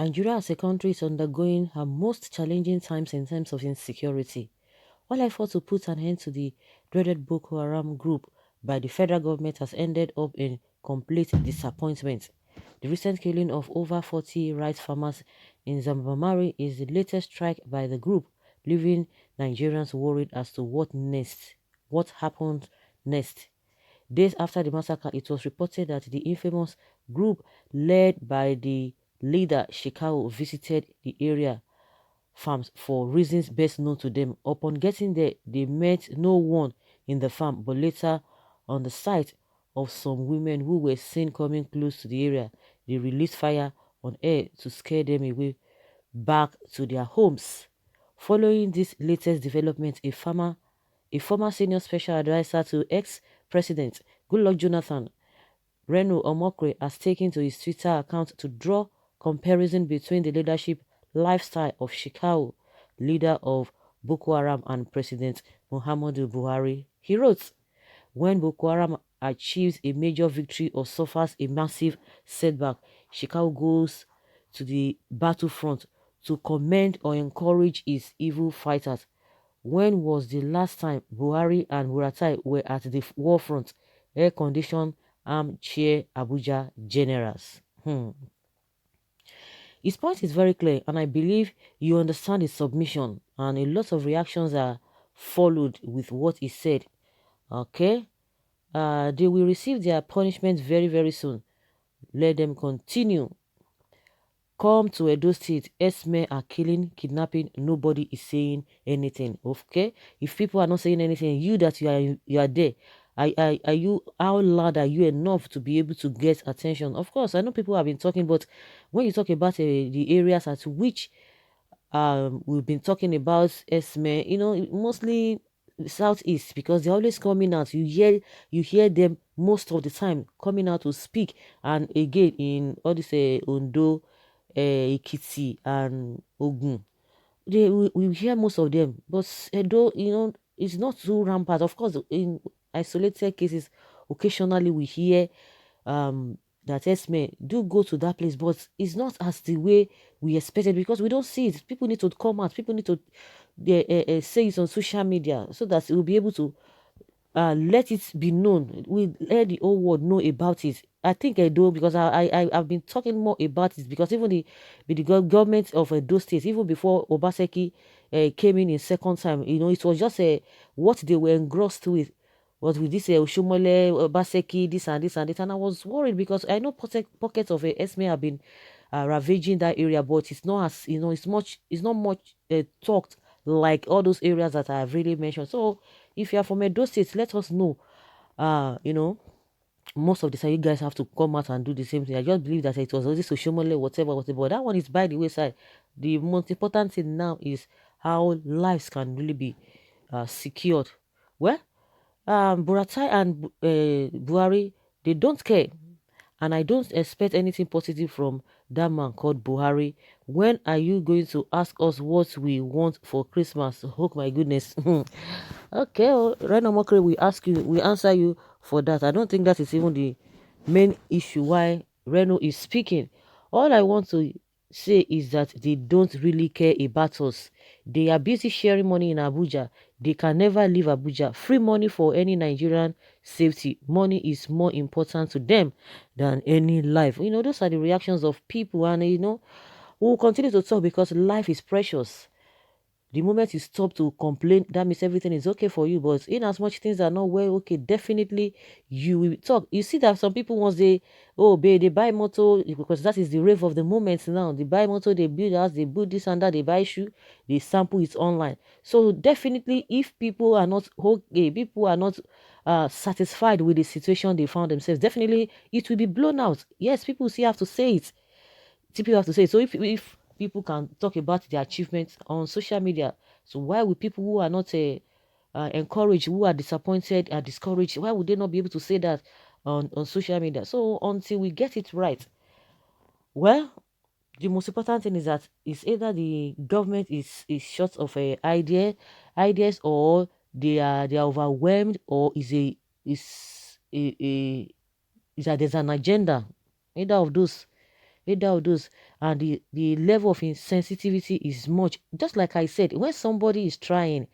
Nigeria as a country is undergoing her most challenging times in terms of insecurity. All efforts to put an end to the dreaded Boko Haram group by the federal government has ended up in complete disappointment. The recent killing of over 40 rice farmers in Zambamari is the latest strike by the group, leaving Nigerians worried as to what next. What happened next? Days after the massacre, it was reported that the infamous group led by the leader Shekau visited the area farms for reasons best known to them. Upon getting there, they met no one in the farm, but later, on the sight of some women who were seen coming close to the area, they released fire on air to scare them away back to their homes. Following this latest development, a former senior special advisor to ex-president Goodluck Jonathan, Reno Omokre, has taken to his Twitter account to draw comparison between the leadership lifestyle of Shekau, leader of Boko Haram, and President Muhammadu Buhari. He wrote, when Boko Haram achieves a major victory or suffers a massive setback, Shekau goes to the battlefront to commend or encourage his evil fighters. When was the last time Buhari and Burutai were at the war front? Air-conditioned armchair Abuja generals. His point is very clear, and I believe you understand his submission, and a lot of reactions are followed with what he said. Okay? They will receive their punishment very, very soon. Let them continue. Come to Edo State, S-men are killing, kidnapping, nobody is saying anything. Okay? If people are not saying anything, you that you are there, are you, how loud are you enough to be able to get attention? Of course, I know people have been talking, but when you talk about the areas at which we've been talking about S-men, mostly southeast, because they're always coming out. You hear them most of the time coming out to speak. And again, in all this Ondo, Ekiti and Ogun, we hear most of them, but Edo, it's not too rampant. Of course, in isolated cases, occasionally we hear that S-men do go to that place, but it's not as the way we expected, because we don't see it. People need to come out. People need to say it on social media so that we'll be able to let it be known. We let the whole world know about it. I think I do, because I've been talking more about it, because even the government of those states, even before Obaseki came in second time, it was just what they were engrossed with was with this Oshomole, Obaseki, this and this and this, and I was worried because I know pockets of Esme have been ravaging that area, but it's not as it's not much talked like all those areas that I have really mentioned. So if you are from those states, let us know. Most of the time you guys have to come out and do the same thing. I just believe that it was only Soshomole, whatever. But that one is by the wayside. The most important thing now is how lives can really be secured. Well, Burutai and Buhari, they don't care. And I don't expect anything positive from that man called Buhari. When are you going to ask us what we want for Christmas? Oh my goodness. Okay, Reno Mokre, we answer you for that. I don't think that is even the main issue why Reno is speaking. All I want to say is that they don't really care about us. They are busy sharing money in Abuja. They can never leave Abuja. Free money for any Nigerian safety. Money is more important to them than any life. Those are the reactions of people, and we'll continue to talk because life is precious. The moment you stop to complain, that means everything is okay for you. But in as much things are not well okay, definitely you will talk. You see that some people, once they buy motor, because that is the rave of the moment now. They buy motor, they build house, they build this and that, they buy shoe, they sample it online. So definitely, if people are not okay, people are not satisfied with the situation they found themselves, definitely it will be blown out. Yes, people still have to say it. People have to say it. So if people can talk about their achievements on social media, so why would people who are not encouraged, who are disappointed, are discouraged, why would they not be able to say that on social media? So until we get it right, well, the most important thing is that it's either the government is short of ideas, or they are overwhelmed, or is that there's an agenda. Either of those either of those, and the level of insensitivity is much. Just like I said, when somebody is trying,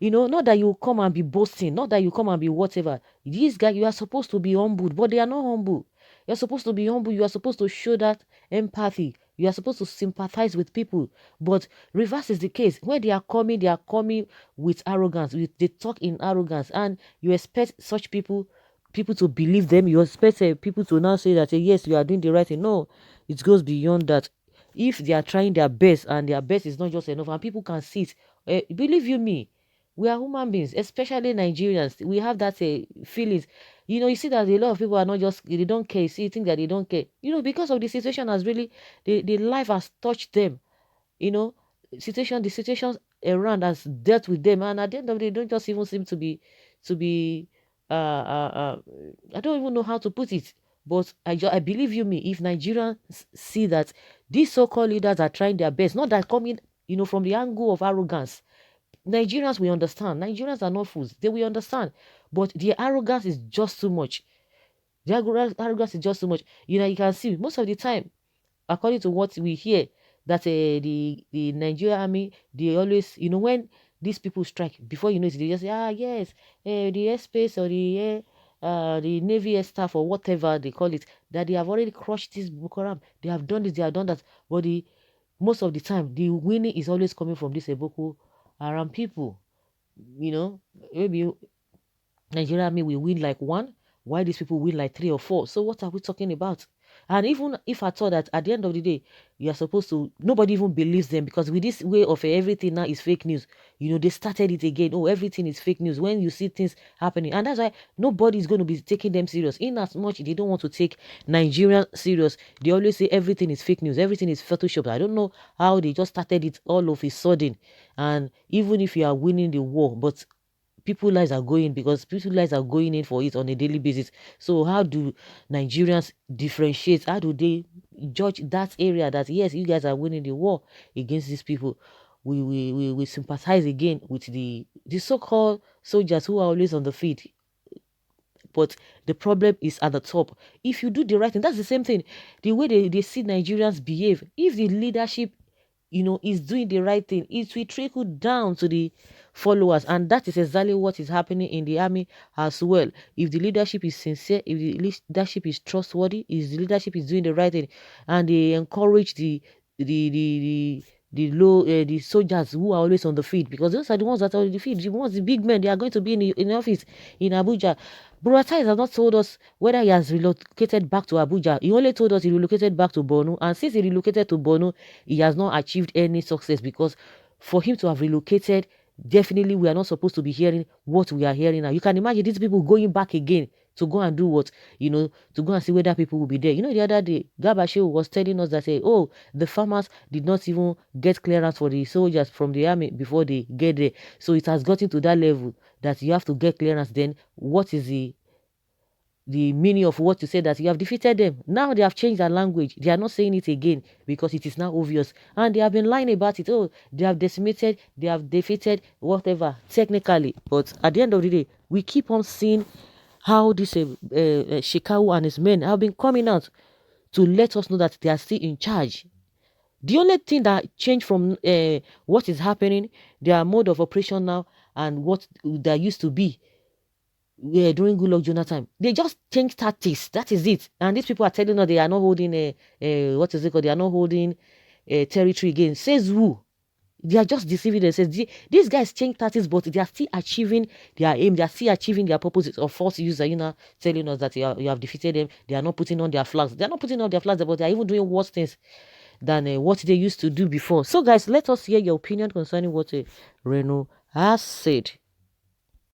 not that you come and be boasting, not that you come and be whatever. These guys, you are supposed to be humble, but they are not humble. You're supposed to be humble. You are supposed to show that empathy. You are supposed to sympathize with people. But reverse is the case. When they are coming with arrogance. They talk in arrogance, and you expect such people to believe them. You expect people to now say that yes, you are doing the right thing. No, it goes beyond that. If they are trying their best and their best is not just enough, and people can see it, believe you me, we are human beings, especially Nigerians. We have that feelings. You see that a lot of people are not just, they don't care. You see, you think that they don't care. Because of the situation has really, the life has touched them. You know, the situations around has dealt with them. And at the end of the day, they don't just even seem to be, I don't even know how to put it. But I believe you me, if Nigerians see that these so-called leaders are trying their best, not that coming, from the angle of arrogance. Nigerians will understand. Nigerians are not fools. They will understand. But the arrogance is just too much. The arrogance is just too much. You can see most of the time, according to what we hear, that the Nigerian army, they always, when these people strike, before you know it, they just say, yes, the airspace or the Navy air staff or whatever they call it, that they have already crushed this Boko Haram. They have done this, they have done that. But most of the time, the winning is always coming from this Boko Haram people. Maybe Nigeria will win like one, while these people win like 3 or 4. So what are we talking about? And even if I thought that at the end of the day, you are supposed to, nobody even believes them, because with this way of everything now is fake news. They started it again. Oh, everything is fake news when you see things happening. And that's why nobody is going to be taking them serious. In as much they don't want to take Nigerian serious, they always say everything is fake news. Everything is Photoshop. I don't know how they just started it all of a sudden. And even if you are winning the war, but people's lives are going, because people's lives are going in for it on a daily basis. So how do Nigerians differentiate? How do they judge that area that yes, you guys are winning the war against these people? We sympathize again with the so-called soldiers who are always on the field. But the problem is at the top. If you do the right thing, that's the same thing. The way they see Nigerians behave, if the leadership is doing the right thing, it will trickle down to the followers. And that is exactly what is happening in the army as well. If the leadership is sincere, if the leadership is trustworthy, if the leadership is doing the right thing, and they encourage the soldiers who are always on the field, because those are the ones that are on the field. The big men, they are going to be in the office in Abuja. Burutai has not told us whether he has relocated back to Abuja. He only told us he relocated back to Borno, and since he relocated to Borno, he has not achieved any success, because for him to have relocated, definitely we are not supposed to be hearing what we are hearing now. You can imagine these people going back again to go and do what? To go and see whether people will be there. The other day, Gabashe was telling us that, the farmers did not even get clearance for the soldiers from the army before they get there. So it has gotten to that level that you have to get clearance. Then what is the meaning of what you say, that you have defeated them? Now they have changed their language. They are not saying it again because it is now obvious. And they have been lying about it. Oh, they have decimated, they have defeated, whatever, technically. But at the end of the day, we keep on seeing how this Shekau and his men have been coming out to let us know that they are still in charge. The only thing that changed from what is happening, their mode of operation now, and what there used to be during Goodluck Jonathan, they just changed tactics. That is it. And these people are telling us they are not holding what is it called? They are not holding territory again. Says who? They are just deceiving themselves. These guys change tactics, but they are still achieving their aim. They are still achieving their purposes of false user. Telling us that you have defeated them. They are not putting on their flags. They are not putting on their flags, but they are even doing worse things than what they used to do before. So, guys, let us hear your opinion concerning what Reno has said.